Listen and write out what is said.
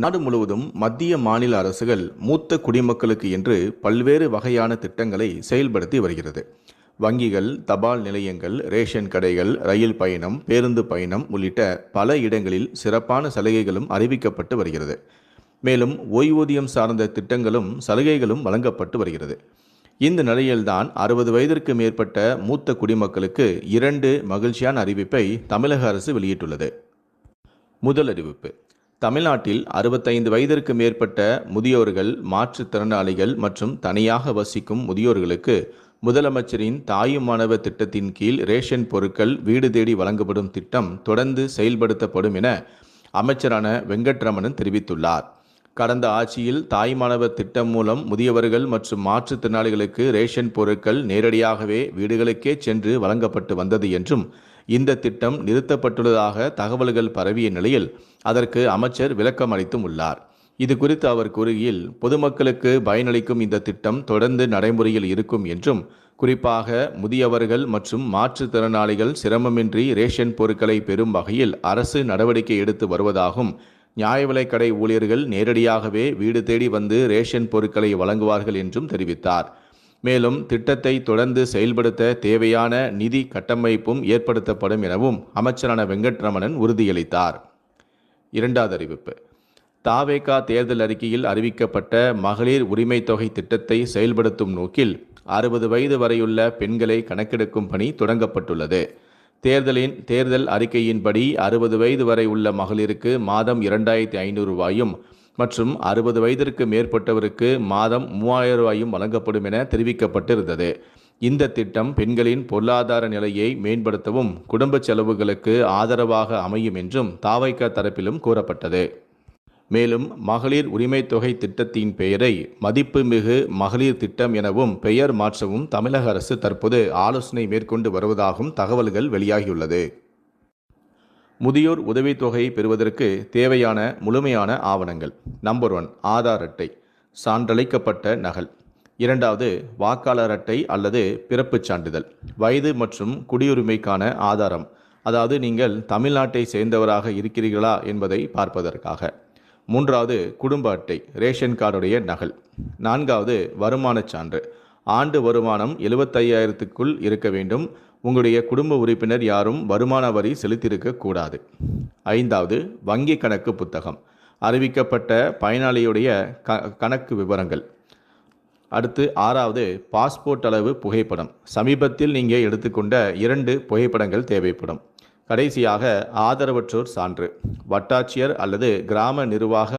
நாடு முழுவதும் மத்திய மாநில அரசுகள் மூத்த குடிமக்களுக்கு என்று பல்வேறு வகையான திட்டங்களை செயல்படுத்தி வருகிறது. வங்கிகள், தபால் நிலையங்கள், ரேஷன் கடைகள், ரயில் பயணம், பேருந்து பயணம் உள்ளிட்ட பல இடங்களில் சிறப்பான சலுகைகளும் அறிவிக்கப்பட்டு வருகிறது. மேலும் ஓய்வூதியம் சார்ந்த திட்டங்களும் சலுகைகளும் வழங்கப்பட்டு வருகிறது. இந்த நிலையில்தான் 60 வயதிற்கு மேற்பட்ட மூத்த குடிமக்களுக்கு 2 மகிழ்ச்சியான அறிவிப்பை தமிழக அரசு வெளியிட்டுள்ளது. முதல் அறிவிப்பு: தமிழ்நாட்டில் 65 வயதிற்கு மேற்பட்ட முதியோர்கள், மாற்றுத்திறனாளிகள் மற்றும் தனியாக வசிக்கும் முதியோர்களுக்கு முதலமைச்சரின் தாயுமானவ திட்டத்தின் கீழ் ரேஷன் பொருட்கள் வீடு தேடி வழங்கப்படும் திட்டம் தொடர்ந்து செயல்படுத்தப்படும் என அமைச்சரான வெங்கட்ரமணன் தெரிவித்துள்ளார். கடந்த ஆட்சியில் தாய்மானவர் திட்டம் மூலம் முதியவர்கள் மற்றும் மாற்றுத்திறனாளிகளுக்கு ரேஷன் பொருட்கள் நேரடியாகவே வீடுகளுக்கே சென்று வழங்கப்பட்டு வந்தது என்றும், இந்த திட்டம் நிறுத்தப்பட்டுள்ளதாக தகவல்கள் பரவிய நிலையில் அதற்கு அமைச்சர் விளக்கம் அளித்தும் உள்ளார். இது குறித்து அவர் கூறுகையில், பொதுமக்களுக்கு பயனளிக்கும் இந்த திட்டம் தொடர்ந்து நடைமுறையில் இருக்கும் என்றும், குறிப்பாக முதியவர்கள் மற்றும் மாற்றுத்திறனாளிகள் சிரமமின்றி ரேஷன் பொருட்களை பெறும் வகையில் அரசு நடவடிக்கை எடுத்து வருவதாகவும், நியாய விலைக்கடை ஊழியர்கள் நேரடியாகவே வீடு தேடி வந்து ரேஷன் பொருட்களை வழங்குவார்கள் என்றும் தெரிவித்தார். மேலும் திட்டத்தை தொடர்ந்து செயல்படுத்த தேவையான நிதி கட்டமைப்பும் ஏற்படுத்தப்படும் எனவும் அமைச்சரான வெங்கட்ரமணன் உறுதியளித்தார். இரண்டாவது அறிவிப்பு: தாவேகா தேர்தல் அறிக்கையில் அறிவிக்கப்பட்ட மகளிர் உரிமை தொகை திட்டத்தை செயல்படுத்தும் நோக்கில் 60 வயது வரையுள்ள பெண்களை கணக்கெடுக்கும் பணி தொடங்கப்பட்டுள்ளது. தேர்தல் அறிக்கையின்படி 60 வயது வரை உள்ள மகளிருக்கு மாதம் 2500 ரூபாயும் மற்றும் 60 வயதிற்கு மேற்பட்டவருக்கு மாதம் 3000 ரூபாயும் வழங்கப்படும் என தெரிவிக்கப்பட்டிருந்தது. இந்த திட்டம் பெண்களின் பொருளாதார நிலையை மேம்படுத்தவும் குடும்ப செலவுகளுக்கு ஆதரவாக அமையும் என்றும் தாவேகா தரப்பிலும் கூறப்பட்டது. மேலும் மகளிர் உரிமை தொகை திட்டத்தின் பெயரை மதிப்புமிகு மகளிர் திட்டம் எனவும் பெயர் மாற்றவும் தமிழக அரசு தற்போது ஆலோசனை மேற்கொண்டு வருவதாகவும் தகவல்கள் வெளியாகியுள்ளது. முதியோர் உதவித்தொகை பெறுவதற்கு தேவையான முழுமையான ஆவணங்கள்: நம்பர் 1, ஆதார் அட்டை, சான்றளிக்கப்பட்ட நகல். 2வது, வாக்காளர் அட்டை அல்லது பிறப்புச் சான்றிதழ். வயது மற்றும் குடியுரிமைக்கான ஆதாரம், அதாவது நீங்கள் தமிழ்நாட்டை சேர்ந்தவராக இருக்கிறீர்களா என்பதை பார்ப்பதற்காக. 3வது, குடும்ப அட்டை, ரேஷன் கார்டுடைய நகல். 4வது, வருமானச் சான்று. ஆண்டு வருமானம் 75,000க்குள் இருக்க வேண்டும். உங்களுடைய குடும்ப உறுப்பினர் யாரும் வருமான வரி செலுத்தியிருக்க கூடாது. 5வது, வங்கி கணக்கு புத்தகம், அறிவிக்கப்பட்ட பயனாளியுடைய கணக்கு விவரங்கள். அடுத்து 6வது, பாஸ்போர்ட் அளவு புகைப்படம். சமீபத்தில் நீங்கள் எடுத்துக்கொண்ட 2 புகைப்படங்கள் தேவைப்படும். கடைசியாக ஆதரவற்றோர் சான்று. வட்டாட்சியர் அல்லது கிராம நிர்வாக